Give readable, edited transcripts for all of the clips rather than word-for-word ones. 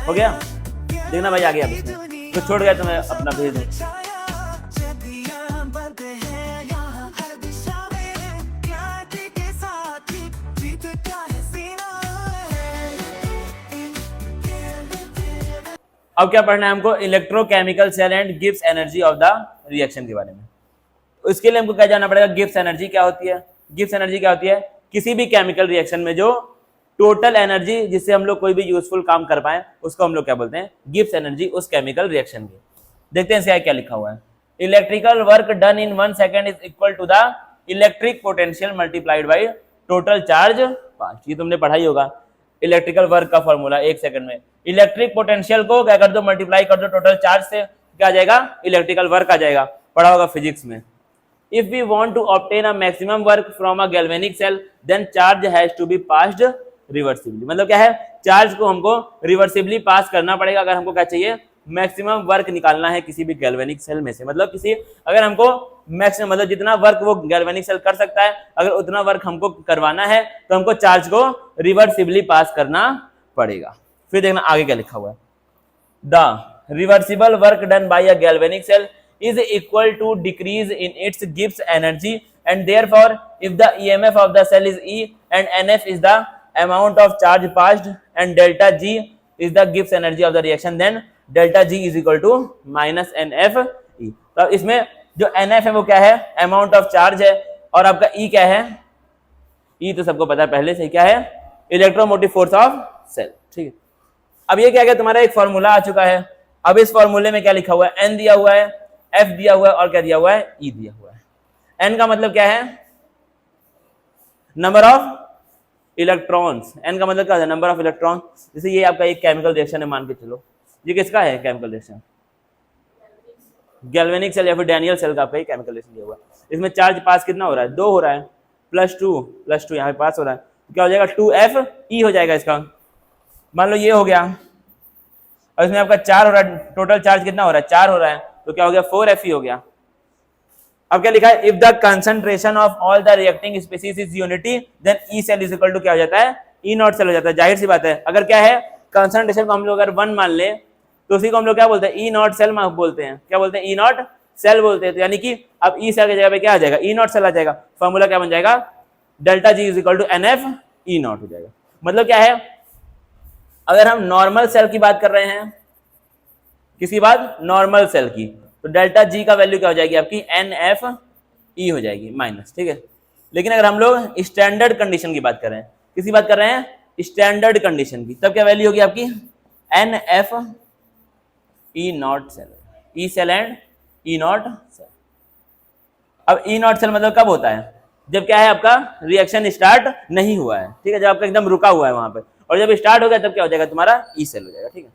हो गया? देखना भाई आ गया, इसमें तो छोड़ गया तो मैं अपना भेज दूँ। अब क्या पढ़ना है हमको? Electrochemical cell and Gibbs energy of the reaction के बारे में। इसके लिए हमको क्या जानना पड़ेगा? गिब्स एनर्जी क्या होती है? गिब्स एनर्जी क्या होती है? किसी भी केमिकल रिएक्शन में जो टोटल एनर्जी जिससे हम लोग कोई भी यूजफुल काम कर पाए उसको हम लोग क्या बोलते हैं? गिब्स एनर्जी उस केमिकल रिएक्शन की। देखते हैं इसका क्या लिखा हुआ है। Electrical work done in 1 second is equal to the electric potential multiplied by total charge passed. ये तुमने पढ़ाई होगा, इलेक्ट्रिकल वर्क का फॉर्मूला 1 सेकंड में। इलेक्ट्रिक पोटेंशियल को क्या कर दो? मल्टीप्लाई कर दो टोटल चार्ज से, क्या आ जाएगा? इलेक्ट्रिकल वर्क आ जाएगा, पढ़ा होगा फिजिक्स में। If we want to obtain a maximum work from a galvanic cell, then charge has to be passed reversibly। मतलब क्या है? चार्ज को हमको रिवर्सिबली पास करना पड़ेगा अगर हमको क्या चाहिए? मैक्सिमम वर्क निकालना है किसी भी गैल्वेनिक सेल में से। मतलब किसी अगर हमको मैक्सिमम मतलब जितना वर्क वो गैल्वेनिक सेल कर सकता है, अगर उतना वर्क हमको करवाना है तो हमको चार्ज को रिवर्सिबली पास करना पड़ेगा। फिर देखना आगे क्या लिखा हुआ है। The reversible work done by a galvanic cell is equal to decrease in its Gibbs energy, and therefore if the EMF of the cell is E and NF is the amount of charge passed and delta G is the Gibbs energy of the reaction, then delta G is equal to minus NF E। तो इसमें जो NF है वो क्या है? Amount of charge है, और आपका E क्या है? E तो सबको पता है पहले से, क्या है? Electromotive force of cell. ठीक है, अब ये क्या है? तुम्हारा एक फॉर्मूला आ चुका है। अब इस फॉर्मूले में क्या लिखा हुआ है? N दिया हुआ है, F दिया हुआ है, और क्या दिया हुआ है? E दिया हुआ है। N का मतलब क्या है? Number of electrons. N का मतलब क्या है? Number of electron. जैसे ये आपका एक केमिकल रिएक्शन है, मान के चलो ये किसका है केमिकल रिएक्शन? गैल्वेनिक सेल या फिर डैनियल सेल का आपका एक केमिकल रिएक्शन दिया हुआ है। इसमें चार्ज पास कितना हो रहा है? 2 हो रहा है, +2 यहाँ पे पास हो रहा है, तो क्या हो जाएगा? 2FE हो जाएगा इसका। मान लो ये हो गया, और इसमें आपका 4 हो रहा है, टोटल चार्ज कितना हो रहा है? 4 हो रहा है, तो क्या हो गया? 4FE हो गया। अब क्या लिखा है? If the concentration of all the reacting species is unity then E cell is equal to क्या हो जाता है? ई नॉट सेल हो जाता है। जाहिर सी बात है, अगर क्या है कंसंट्रेशन को हम लोग अगर 1 मान ले तो उसी को हम लोग क्या बोलते हैं? ई नॉट सेल बोलते हैं। क्या बोलते हैं? ई नॉट सेल बोलते हैं। तो यानी कि अब ई सेल की जगह पे क्या आ जाएगा? ई नॉट सेल आ जाएगा। फॉर्मूला क्या बन जाएगा? Delta G is equal to NF E naught हो जाएगा। मतलब क्या है? अगर हम नॉर्मल सेल की बात कर रहे हैं, किसकी बात? नॉर्मल सेल की, तो डेल्टा जी का वैल्यू क्या हो जाएगी आपकी? NFE हो जाएगी माइनस। ठीक है, लेकिन अगर हम लोग स्टैंडर्ड कंडीशन की बात कर रहे हैं, किसकी बात कर रहे हैं? स्टैंडर्ड कंडीशन की, तब क्या वैल्यू होगी आपकी? NFE naught cell, E cell and E naught cell. अब ई नॉट सेल मतलब कब होता है? जब क्या है आपका रिएक्शन स्टार्ट नहीं हुआ है। ठीक है, जब आपका एकदम रुका हुआ है वहां पे, और जब स्टार्ट हो गया तब क्या हो जाएगा? तुम्हारा ई सेल हो जाएगा। ठीक है,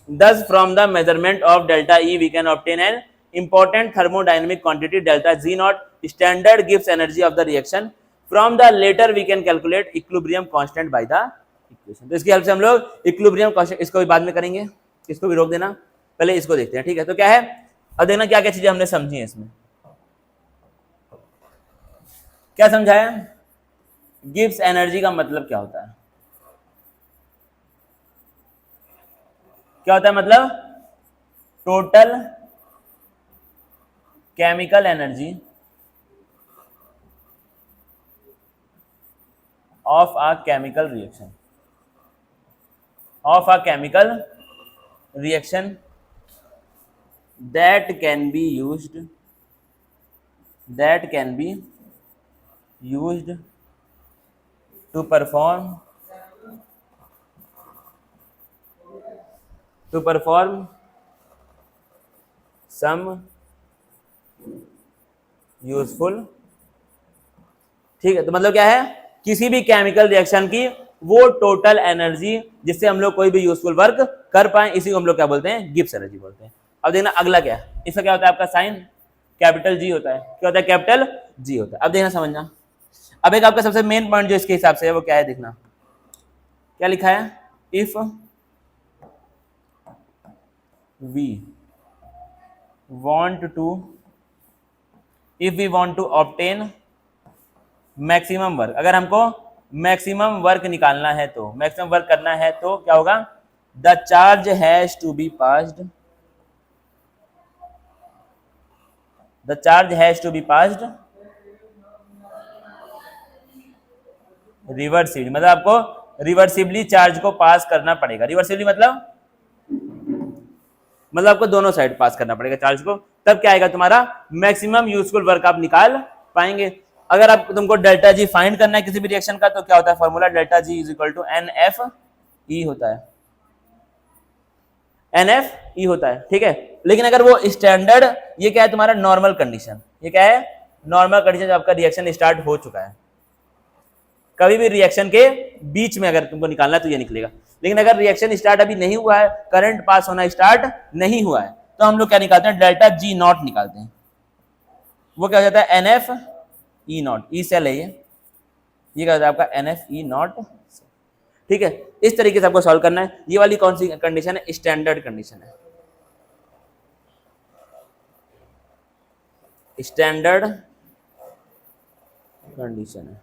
Thus, from the measurement of delta E, we can obtain an important thermodynamic quantity delta G naught, standard Gibbs energy of the reaction. From the later, we can calculate equilibrium constant by the equation। तो इसकी help से हम लोग equilibrium constant, इसको भी बाद में करेंगे, इसको भी रोक देना, पहले इसको देखते हैं। ठीक है, तो क्या है? अब देखना क्या क्या चीजें हमने समझी है इसमें। क्या समझाया? गिब्स एनर्जी का मतलब क्या होता है? क्या होता है मतलब? Total chemical energy of a chemical reaction, of a chemical reaction that can be used to perform some useful। ठीक है, तो मतलब क्या है? किसी भी केमिकल रिएक्शन की वो टोटल एनर्जी जिससे हम लोग कोई भी यूजफुल वर्क कर पाए, इसी को हम लोग क्या बोलते हैं? गिब्स एनर्जी बोलते हैं। अब देखना अगला क्या है, इसका क्या होता है? आपका साइन कैपिटल जी होता है। क्या होता है? कैपिटल जी होता है। अब देखना समझना, अब एक आपका सबसे मेन पॉइंट जो इसके हिसाब से है वो क्या है? देखना क्या लिखा है? If we want to obtain maximum work, अगर हमको मैक्सिमम वर्क निकालना है तो, मैक्सिमम वर्क करना है तो क्या होगा, the charge has to be passed, the charge has to be passed reversibly, मतलब आपको रिवर्सिबली चार्ज को पास करना पड़ेगा। रिवर्सिबली मतलब आपको दोनों साइड पास करना पड़ेगा चार्ज को, तब क्या आएगा तुम्हारा मैक्सिमम यूजफुल वर्क आप निकाल पाएंगे। अगर आप तुमको डेल्टा जी फाइंड करना है किसी भी रिएक्शन का, तो क्या होता है formula, delta G is equal to N F E होता है, एन एफ ई होता है, ठीक है। लेकिन अगर वो स्टैंडर्ड, ये क्या है तुम्हारा नॉर्मल कंडीशन, ये क्या है नॉर्मल कंडीशन, जब आपका रिएक्शन स्टार्ट हो चुका है। कभी भी रिएक्शन के बीच में अगर तुमको निकालना है तो ये निकलेगा। लेकिन अगर रिएक्शन स्टार्ट अभी नहीं हुआ है, करंट पास होना स्टार्ट नहीं हुआ है, तो हम लोग क्या निकालते हैं, डेल्टा जी नॉट निकालते हैं। वो क्या हो जाता है N F E naught, E cell है ये क्या होता है आपका एन एफ ई नॉट, ठीक है। इस तरीके से आपको सॉल्व करना है। ये वाली कौन सी कंडीशन है, स्टैंडर्ड कंडीशन है, स्टैंडर्ड कंडीशन है,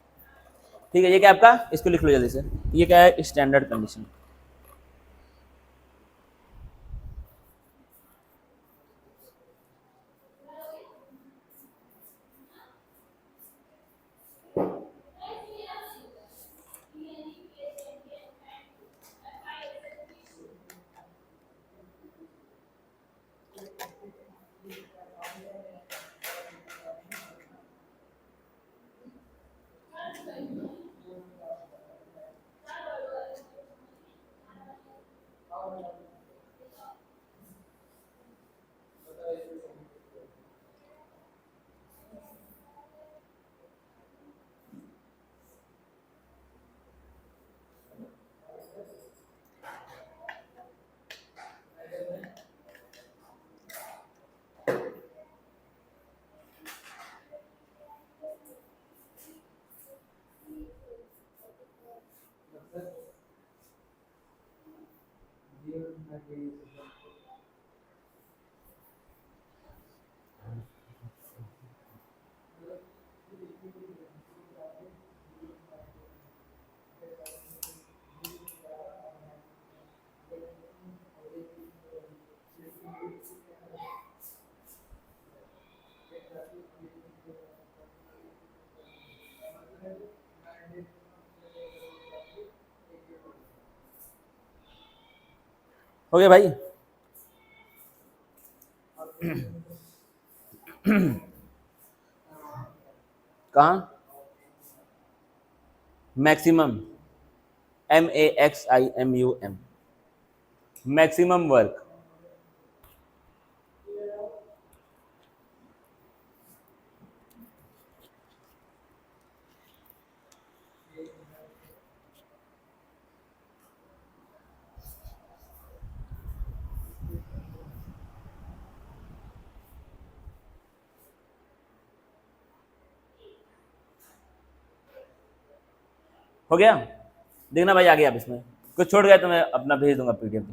ठीक है। ये क्या आपका, इसको लिख लो जल्दी से, ये क्या है स्टैंडर्ड कंडीशन। हो गया भाई। कहाँ maximum, M A X I M U M, maximum work, हो गया। देखना भाई आगे आप इसमें कुछ छोड़ गया तो मैं अपना भेज दूंगा पीडीएफ।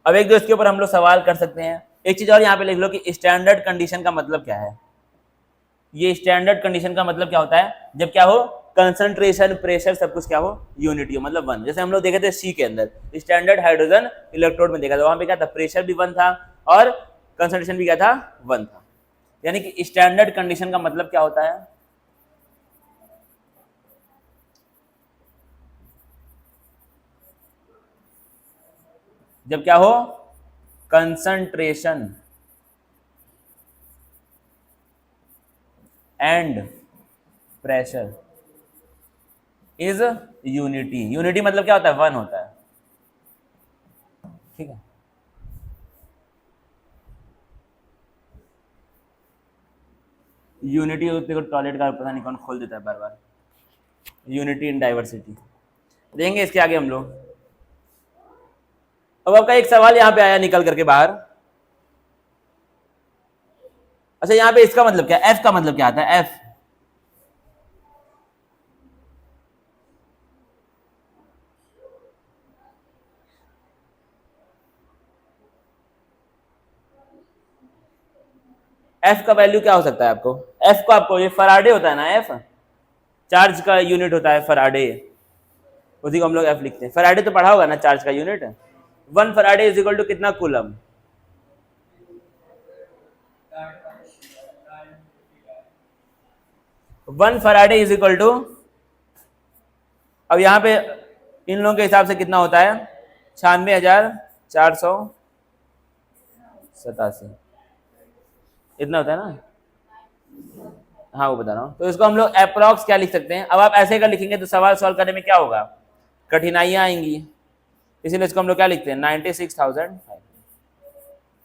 अब एक दो इसके ऊपर हम लोग सवाल कर सकते हैं। एक चीज और यहाँ पे लिख लो कि स्टैंडर्ड कंडीशन का मतलब क्या है। ये स्टैंडर्ड कंडीशन का मतलब क्या होता है, जब क्या हो कंसंट्रेशन प्रेशर सब कुछ क्या हो यूनिटी हो, मतलब वन। जैसे हम लोग देखे थे सी के अंदर स्टैंडर्ड हाइड्रोजन इलेक्ट्रोड में देखा था, वहां पे क्या था प्रेशर भी वन था और कंसंट्रेशन भी क्या था वन था। यानी कि स्टैंडर्ड कंडीशन का मतलब क्या होता है, जब क्या हो concentration and pressure is unity. Unity मतलब क्या होता है वन होता है, ठीक है। यूनिटी को टॉयलेट का पता नहीं कौन खोल देता है बार बार। यूनिटी इन डाइवर्सिटी देंगे इसके आगे हम लोग। अब आपका एक सवाल यहां पे आया निकल करके बाहर। अच्छा यहाँ पे इसका मतलब क्या, एफ का मतलब क्या आता है, एफ एफ का वैल्यू क्या हो सकता है आपको, एफ को आपको ये फराडे होता है ना एफ, चार्ज का यूनिट होता है फराडे, उसी को हम लोग एफ लिखते हैं। फराडे तो पढ़ा होगा ना चार्ज का unit, 1 Faraday is equal to कितना coulomb. One faraday is equal to, अब यहाँ पे इन लोगों के हिसाब से कितना होता है, 96,487 इतना होता है ना। हाँ वो बता रहा हूँ। तो इसको हम लोग अप्रॉक्स क्या लिख सकते हैं। अब आप ऐसे का लिखेंगे तो सवाल सॉल्व करने में क्या होगा, कठिनाइयाँ आएंगी, इसीलिए इसको हम लोग क्या लिखते हैं 96,000।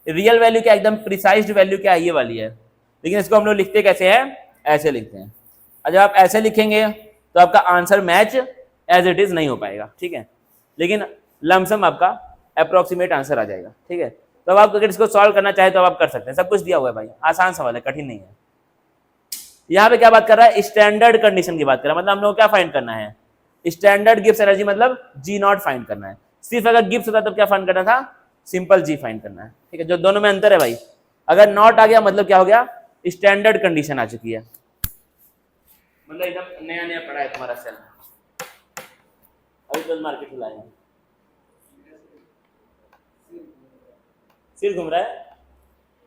रियल वैल्यू क्या, एकदम प्रिसाइज्ड वैल्यू क्या है, ये वाली है, लेकिन इसको हम लोग लिखते कैसे हैं, ऐसे लिखते हैं। और जब आप ऐसे लिखेंगे तो आपका answer match as it is नहीं हो पाएगा, ठीक है, लेकिन लमसम आपका अप्रोक्सीमेट आंसर आ जाएगा, ठीक है। तो अब आप अगर इसको सॉल्व करना चाहे तो आप कर सकते हैं, सब कुछ दिया हुआ है भाई, आसान सवाल है, कठिन नहीं है। यहाँ पे क्या बात कर रहा है, स्टैंडर्ड कंडीशन की बात कर रहा है, मतलब हम लोग क्या फाइंड करना है, स्टैंडर्ड गिब्स एनर्जी मतलब जी नॉट फाइंड करना है। सिर्फ अगर गिब्स होता तब क्या फाइंड करना था, सिंपल जी फाइंड करना है, ठीक है। जो दोनों में अंतर है भाई, अगर नॉट आ गया मतलब क्या हो गया, स्टैंडर्ड कंडीशन आ चुकी है, मतलब एकदम नया नया पड़ा है तुम्हारा सेल, अभी तो मार्केट में लाए हैं। सिर घूम रहा है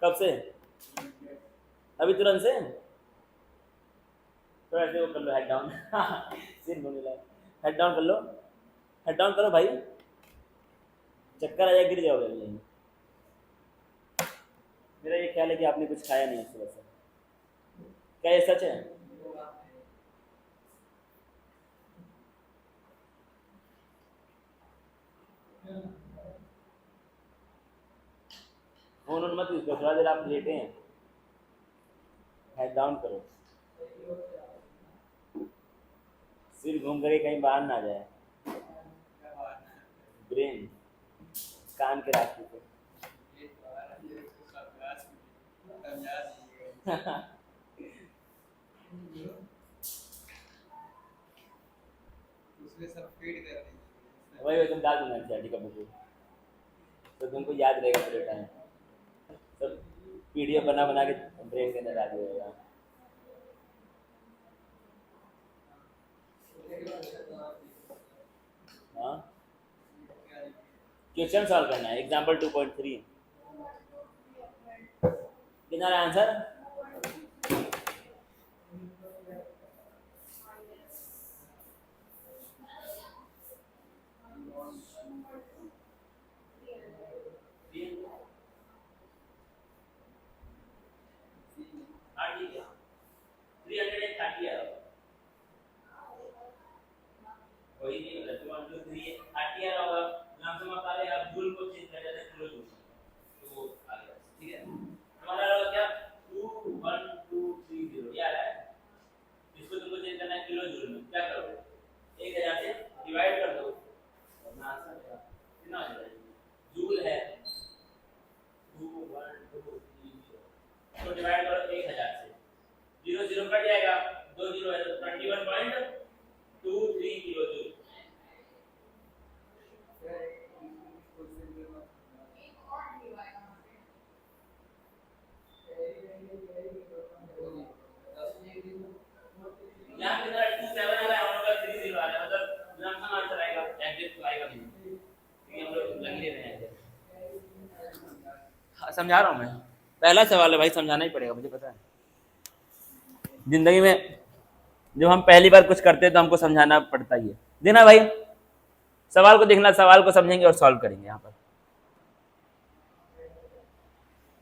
कब से, अभी तुरंत से, तो ऐसे वो कर लो हेड डाउन सिर घूमने लगा, हेड डाउन कर लो, हेड डाउन करो भाई, चक्कर आ जाए गिर जाओगे। मेरा ये ख्याल है कि आपने कुछ खाया नहीं सुबह से, क्या ये सच है? फोन मत यूज करो, थोड़ा देर आप लेटे हैं, हेड डाउन करो, सिर घूम करके कहीं बाहर ना जाए, ब्रेन कान के रास्ते पे वही तुम डाल दूंगा एनसीईआरटी का बुक, तो तुमको याद रहेगा पूरे टाइम, सब पीडीएफ बना बना के ब्रेन के अंदर डाल दिया। हाँ क्वेश्चन सॉल्व करना है, एग्जाम्पल 2.3 कितना है आंसर, समझा रहा हूँ मैं, पहला सवाल है भाई, समझाना ही पड़ेगा, मुझे पता है। जिंदगी में जब हम पहली बार कुछ करते हैं तो हमको समझाना पड़ता ही है। देना भाई, सवाल को देखना, सवाल को समझेंगे और सॉल्व करेंगे यहाँ पर,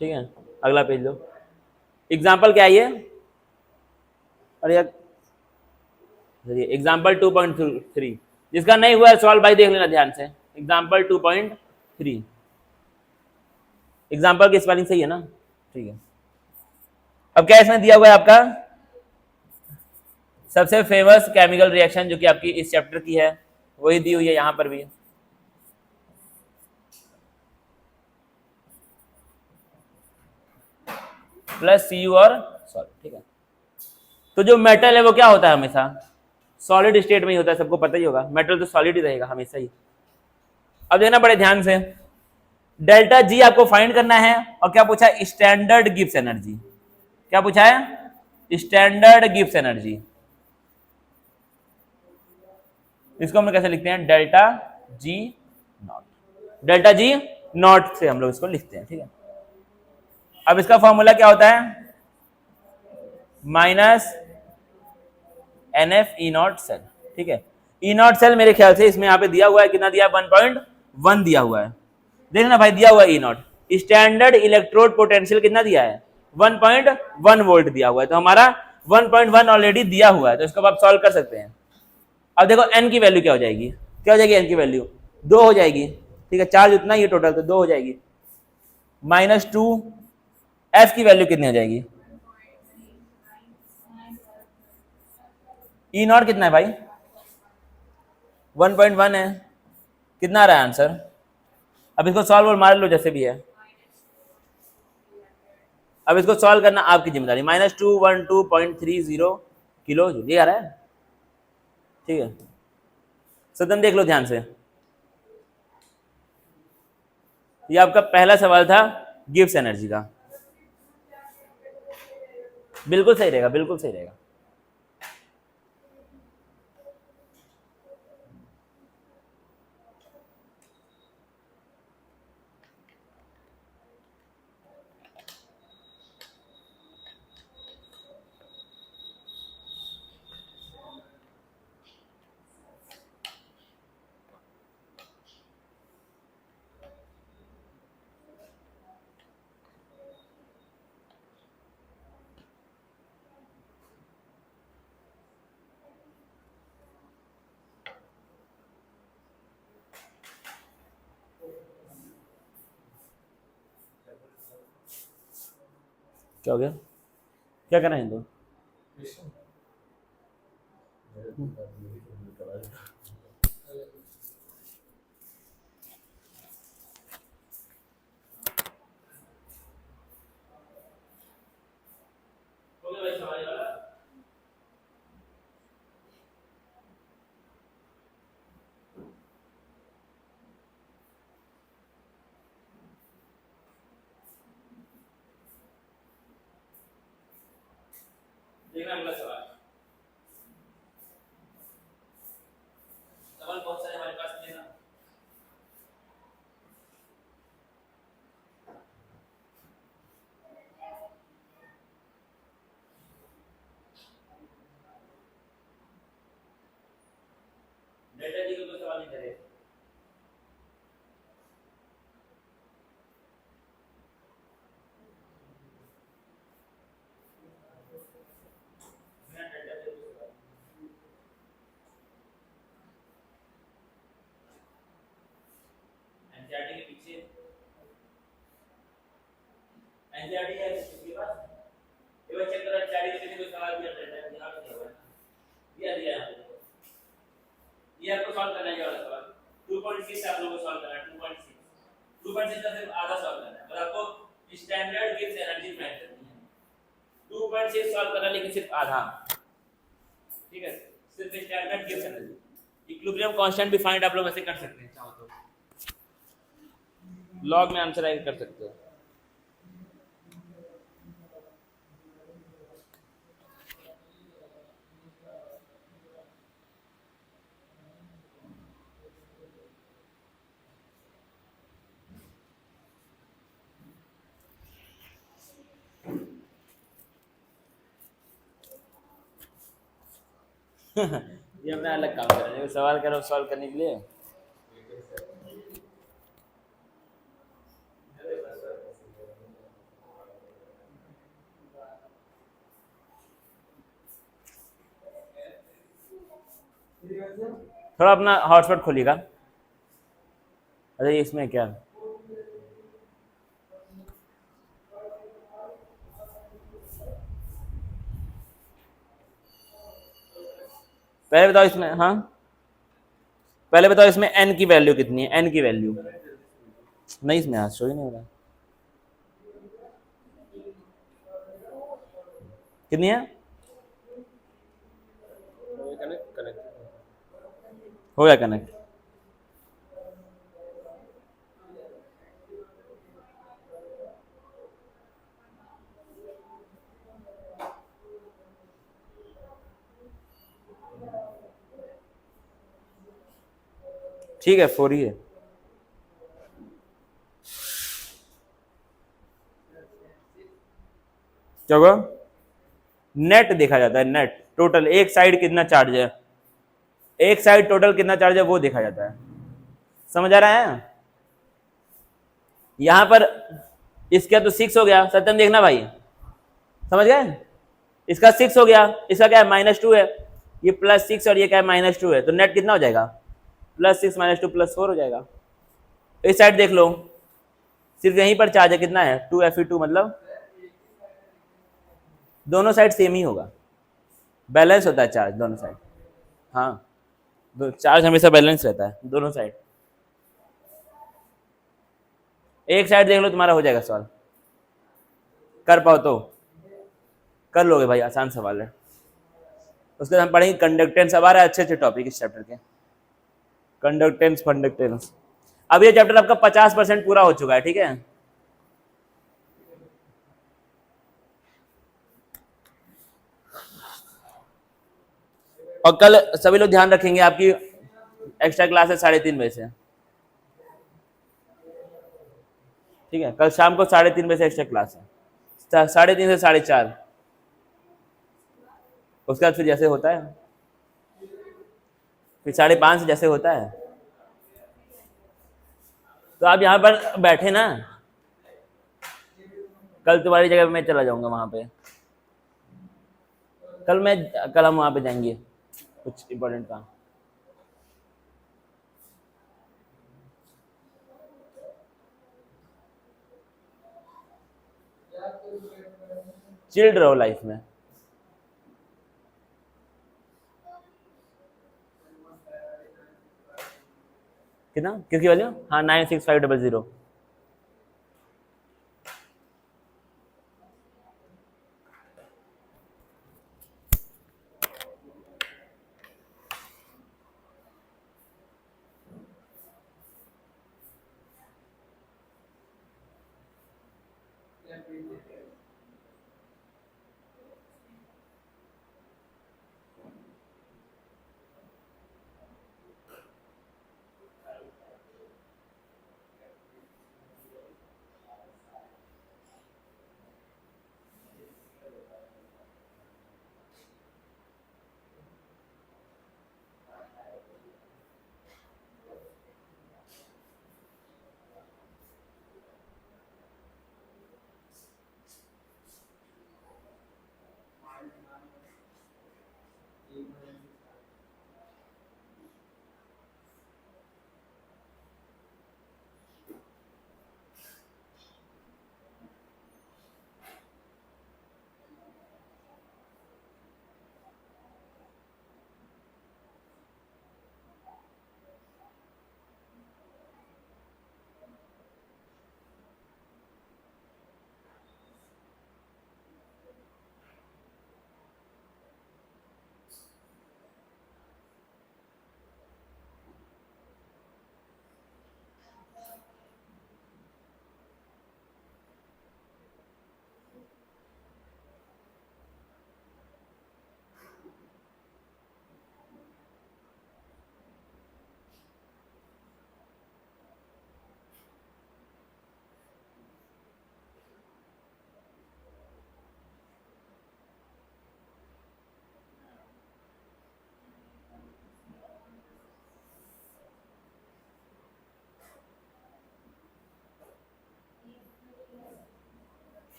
ठीक है। अगला पेज लो, एग्जाम्पल क्या है ये, अरे यार एग्जाम्पल 2.3, जिसका नहीं हुआ है सॉल्व भाई देख लेना ध्यान से, एग्जाम्पल 2.3, एग्जाम्पल की स्पेलिंग सही है ना, ठीक है। अब क्या इसमें दिया हुआ है आपका, सबसे फेमस केमिकल रिएक्शन जो कि आपकी इस चैप्टर की है वही दी हुई है यहां पर भी, प्लस Cu और सॉल्ट, ठीक है। तो जो मेटल है वो क्या होता है, हमेशा सॉलिड स्टेट में ही होता है, सबको पता ही होगा, मेटल तो सॉलिड ही रहेगा हमेशा ही। अब देखना बड़े ध्यान से, डेल्टा जी आपको फाइंड करना है, और क्या पूछा है, स्टैंडर्ड गिब्स एनर्जी, क्या पूछा है, स्टैंडर्ड गिब्स एनर्जी। इसको हम कैसे लिखते हैं, delta G not, delta G not से हम लोग इसको लिखते हैं, ठीक है। अब इसका फॉर्मूला क्या होता है, minus N F E naught cell, ठीक है। ई नॉट सेल मेरे ख्याल से इसमें यहाँ पे दिया हुआ है, कितना दिया है, 1.1 दिया हुआ है, देखना भाई दिया हुआ है ई नॉट। स्टैंडर्ड इलेक्ट्रोड पोटेंशियल कितना दिया है, 1.1 वोल्ट दिया हुआ है, तो हमारा 1.1 ऑलरेडी दिया हुआ है, तो इसको आप सॉल्व कर सकते हैं। अब देखो एन की वैल्यू क्या हो जाएगी, क्या हो जाएगी एन की वैल्यू, 2 हो जाएगी, ठीक है, चार्ज उतना ही है टोटल, तो 2 हो जाएगी। -2, एफ की वैल्यू कितनी हो जाएगी, ई नॉट कितना है भाई, 1.1 है, कितना आ रहा है आंसर। अब इसको सॉल्व और मार लो जैसे भी है, अब इसको सॉल्व करना आपकी जिम्मेदारी। -212.30 किलो जूल, ये आ रहा है, ठीक है। सदन देख लो ध्यान से, ये आपका पहला सवाल था गिब्स एनर्जी का, बिल्कुल सही रहेगा, बिल्कुल सही रहेगा। क्या हो गया, क्या करना है इनको, देखना अगला सवाल, सवाल बहुत सारे हमारे पास थे ना। डेल्टा जी का कोई सवाल नहीं करे, बिना डेल्टा जी के सवाल। एनसीईआरटी के पीछे, एनसीईआरटी है इसके पास, ये बच्चे चेक करो एनसीईआरटी के पीछे कोई सवाल दिया डेल्टा जी, यहाँ पे दिया हुआ है, दिया दिया है, ये आपको सॉल्व करना है, ये वाला सवाल 2.6 आप लोगों को सॉल्व करना है, 2.6 का सिर्फ आधा सॉल्व करना है, और आपको स्टैंडर्ड गिब्स एनर्जी फाइंड करनी है, 2.6 सॉल्व करना लेकिन सिर्फ आधा, ठीक है, सिर्फ standard Gibbs energy. Equilibrium constant भी फाइंड आप लोग ऐसे कर सकते हैं, चाहो तो लॉग में आंसर आएगा, कर सकते हो। ये अपना अलग काम कर रहे हैं, सवाल करो सॉल्व करने के लिए। थोड़ा अपना हॉटस्पॉट खोलिएगा, अरे इसमें क्या, पहले बताओ इसमें, हाँ पहले बताओ इसमें एन की वैल्यू कितनी है, एन की वैल्यू नहीं, इसमें आज शो ही नहीं हो रहा, कितनी है, हो गया कनेक्ट। ठीक है 4 ही है। क्या होगा? नेट देखा जाता है, नेट टोटल एक साइड कितना चार्ज है, एक साइड टोटल कितना चार्ज है वो देखा जाता है। समझ आ रहा है? यहां पर इसका तो 6 हो गया, सत्यम देखना भाई, समझ गए? इसका 6 हो गया, इसका क्या है -2 है, ये +6 और ये क्या है -2 है, तो नेट कितना हो जाएगा? +6 -2 +4 हो जाएगा। इस साइड देख लो, सिर्फ यहीं पर चार्ज है, कितना है 2Fe2, मतलब दोनों साइड सेम ही होगा, बैलेंस होता है चार्ज दोनों साइड। हाँ, चार्ज हमेशा बैलेंस रहता है दोनों साइड। एक साइड देख लो, तुम्हारा हो जाएगा सवाल, कर पाओ तो कर लोगे भाई, आसान सवाल है। उसके बाद हम पढ़ेंगे कंडक्टेंस। अब आ रहा है अच्छे अच्छे टॉपिक इस चैप्टर के, कंडक्टेंस फंडक्टेंस। अब ये चैप्टर आपका 50% पूरा हो चुका है, ठीक है। और कल सभी लोग ध्यान रखेंगे, आपकी एक्स्ट्रा क्लास है 3:30 बजे से, ठीक है। कल शाम को 3:30 बजे से एक्स्ट्रा क्लास है, 3:30 से 4:30। उसके बाद फिर जैसे होता है, फिर 5:30 से जैसे होता है। तो आप यहाँ पर बैठे ना, कल तुम्हारी जगह मैं चला जाऊंगा वहां पे, कल हम वहां पे जाएंगे, कुछ इंपॉर्टेंट काम। चिल्ड रहो लाइफ में। कितना किसकी वैल्यू? हाँ 96500।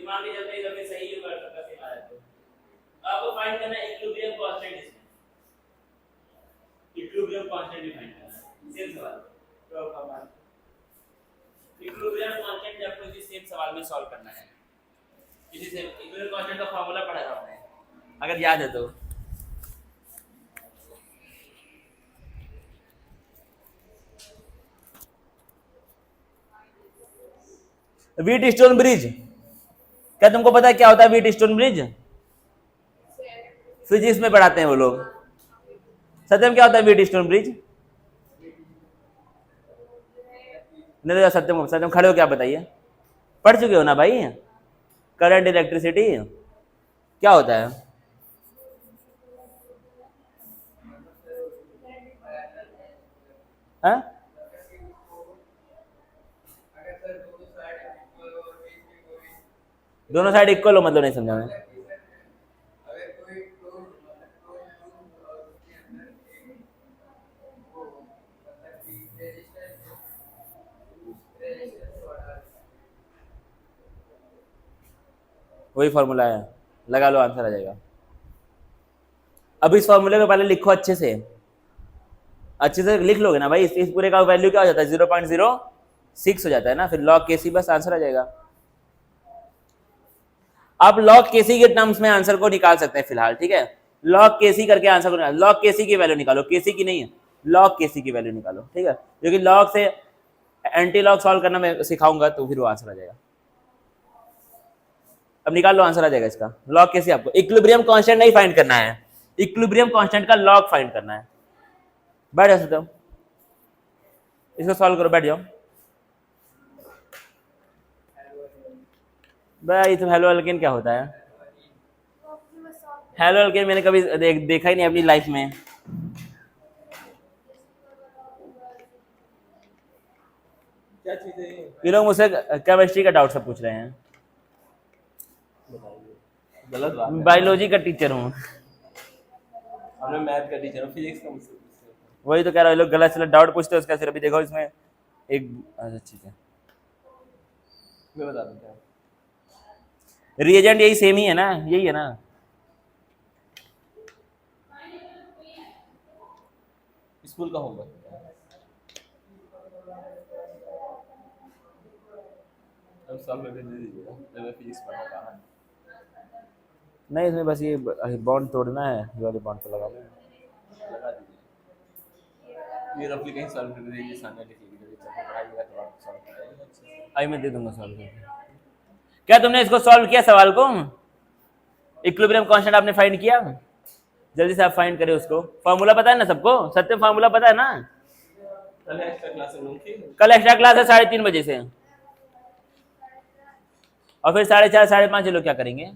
दिमाग नहीं चलता इधर में सही होगा सबका सेम आ रहा है तो आपको फाइंड करना है इक्विलिब्रियम कांस्टेंट इसमें इक्विलिब्रियम कांस्टेंट भी फाइंड करना है सेम सवाल तो हमारा इक्विलिब्रियम कांस्टेंट आपको इसी सेम सवाल में सॉल्व करना है इसी से इक्विलिब्रियम कांस्टेंट का फार्मूला पढ़ा था आपने अगर याद है तो व्हीट स्टोन ब्रिज क्या तुमको पता है क्या होता है व्हीट स्टोन ब्रिज फिजिक्स में पढ़ाते हैं वो लोग सत्यम क्या होता है व्हीट स्टोन ब्रिज नहीं तो सत्यम सत्यम खड़े हो क्या बताइए पढ़ चुके हो ना भाई करंट इलेक्ट्रिसिटी क्या होता है हाँ? दोनों साइड इक्वल हो मतलब नहीं समझा मैं वही फॉर्मूला है लगा लो आंसर आ जाएगा अब इस फॉर्मूले को पहले लिखो अच्छे से लिख लोगे ना भाई इस पूरे का वैल्यू क्या हो जाता है 0.06 हो जाता है ना फिर log KC बस आंसर आ जाएगा आप log KC के टर्म्स में आंसर को निकाल सकते हैं फिलहाल ठीक है log KC करके आंसर को निकालो log KC की वैल्यू निकालो KC की नहीं है log KC की वैल्यू निकालो ठीक है क्योंकि log से एंटी लॉग सॉल्व करना मैं सिखाऊंगा तो फिर वो आंसर आ जाएगा अब निकाल लो आंसर आ जाएगा इसका log KC आपको इक्विलिब्रियम कांस्टेंट नहीं फाइंड करना है इक्विलिब्रियम कांस्टेंट का log फाइंड करना है बैठ जाओ सकते हो इसको सॉल्व करो बैठ जाओ भाई तो हेलो एल्केन क्या होता है हेलो एल्केन मैंने कभी देखा ही नहीं अपनी लाइफ में क्या चीज है ये लोग मुझसे केमिस्ट्री का डाउट सब पूछ रहे हैं गलत बात है बायोलॉजी का टीचर हूँ हमने मैथ का टीचर फिजिक्स का मुझसे पूछते हैं वही तो कह रहा है लोग गलत से डाउट पूछते हैं उसका फिर अभी देखो इसमें एक अच्छा ठीक है मैं बता दूं क्या रिएजेंट यही सेम ही है ना यही है ना स्कूल का होमवर्क अब सॉल्व करके दे दीजिएगा मैं फिजिक्स पढ़ाऊंगा नहीं इसमें बस ये बॉन्ड तोड़ना है ये वाले बॉन्ड पे लगाना है लगा दीजिए ये रफली कहीं सॉल्व कर दीजिए सामने लिख लीजिए जब पढ़ाइएगा तो आप सॉल्व करेंगे अच्छे से आई मैं दे दूंगा सॉल्व करके क्या तुमने इसको सॉल्व किया सवाल को इक्विलिब्रियम कांस्टेंट आपने फाइंड किया जल्दी से आप फाइंड करें उसको फार्मूला पता है ना सबको सत्य फार्मूला पता है ना कल एक्स्ट्रा क्लास में लूंगी कल एक्स्ट्रा क्लास है 3:30 बजे से और फिर 4:30 5:30 लोग क्या करेंगे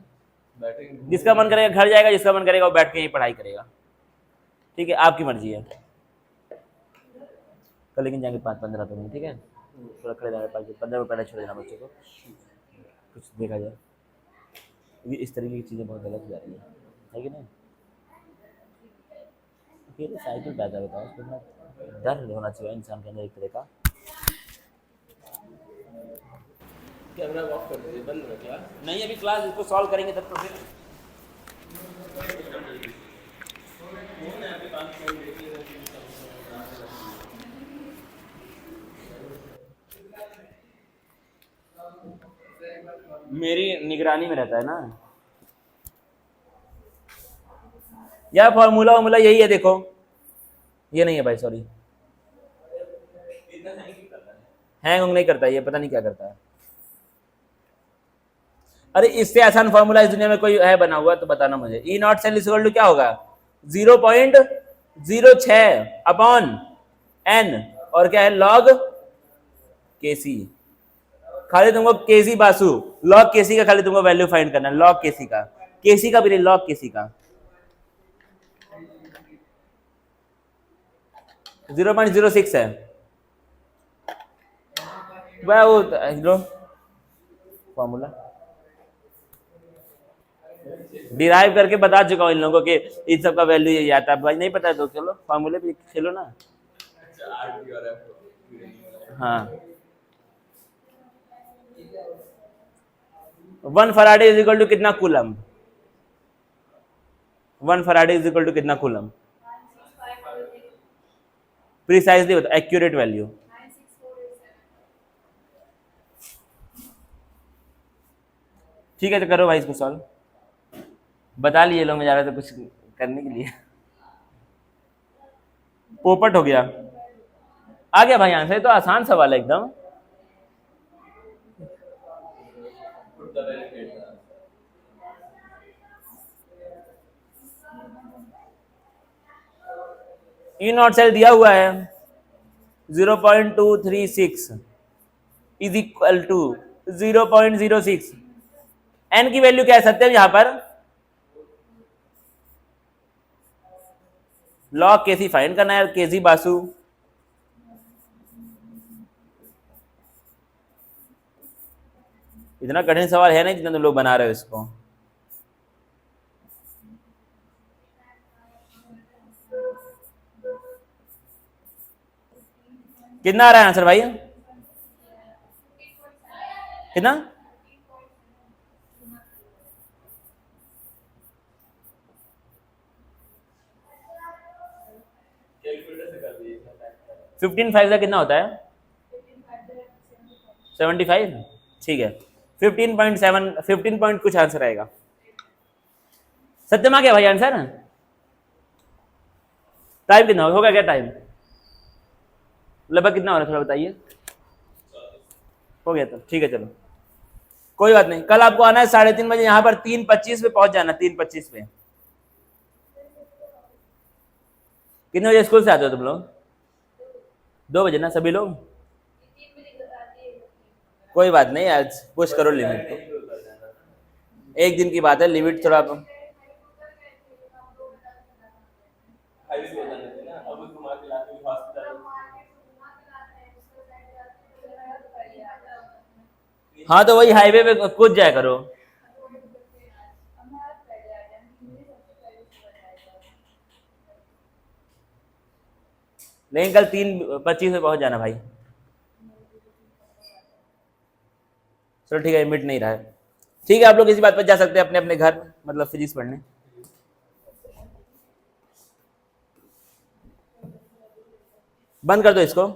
बैठेंगे जिसका मन करेगा घर जाएगा जिसका मन करेगा वो बैठ के ही पढ़ाई करेगा ठीक है आपकी मर्जी है कल लेकिन जाएंगे 5-15 तो नहीं ठीक है थोड़ा खड़े जाएंगे 15 रुपये छोड़ देना बच्चे को कुछ देखा जाए ये इस तरीके की चीज़ें बहुत गलत हो जा रही है कि नहीं अकेले साइकिल पैदा होता है उसको इतना डर होना चाहिए इंसान के अंदर एक तरह का कैमरा ऑफ कर दीजिए बंद रख क्लास नहीं अभी क्लास इसको सॉल्व करेंगे तब तो फिर मेरी निगरानी में रहता है ना यार फॉर्मूला यही है देखो ये नहीं है भाई सॉरी हैंग नहीं करता ये पता नहीं क्या करता है अरे इससे आसान फॉर्मूला इस दुनिया में कोई है बना हुआ तो बताना मुझे ई नॉट सेल इक्वल टू क्या होगा 0.06 अपॉन एन और क्या है लॉग केसी खाली तुमको केसी बासु लॉग केसी का खाली तुमको वैल्यू फाइंड करना है लॉग केसी का भी नहीं लॉग केसी का 0.06 है वह वो फॉर्मूला डिराइव करके बता चुका हूँ इन लोगों को कि इन सब का वैल्यू यही आता है भाई नहीं पता है तो चलो फॉर्मूले पे खेलो ना हाँ 1 फराडे इज इक्वल टू कितना coulomb? 1 Faraday is equal to कितना कूलम? प्रिसाइजली बताओ, एक्यूरेट वैल्यू। ठीक है, तो करो भाई इसको सॉल्व। बता लिए लोग, मैं जा रहा था कुछ करने के लिए। पोपट हो गया, आ गया भाई आंसर। तो आसान सवाल है एकदम। ई नॉट सेल दिया हुआ है 0.236 इज इक्वल टू 0.06। एन की वैल्यू क्या है सत्यम यहां पर? लॉग केसी फाइंड करना है, केसी बासु। इतना कठिन सवाल है नहीं जितना तुम लोग बना रहे हो इसको। कितना आ रहा है आंसर भाई? कितना? कैलकुलेटर से कर दिए। 15 का कितना होता है? 75। ठीक है, 15.7, 15 पॉइंट कुछ आंसर आएगा। सत्यम आ गया भाई आंसर। टाइम कितना होगा क्या? टाइम लगभग कितना हो रहा है थोड़ा बताइए। हो गया तो ठीक है, चलो कोई बात नहीं। कल आपको आना है 3:30 बजे, यहाँ पर 3:25 पे पहुंच जाना। 3:25 पे कितने बजे स्कूल से आते हो तुम लोग? 2 बजे ना सभी लोग? कोई बात नहीं, आज पुश करो लिमिट को। एक दिन की बात है, लिमिट थोड़ा हाँ, तो वही हाईवे पे कूद जाया करो। लेकिन कल 3:25 पे पहुंच जाना भाई। चलो ठीक है, मिट नहीं रहा है। ठीक है, आप लोग इसी बात पर जा सकते हैं अपने अपने घर, मतलब फिजिक्स पढ़ने। बंद कर दो इसको।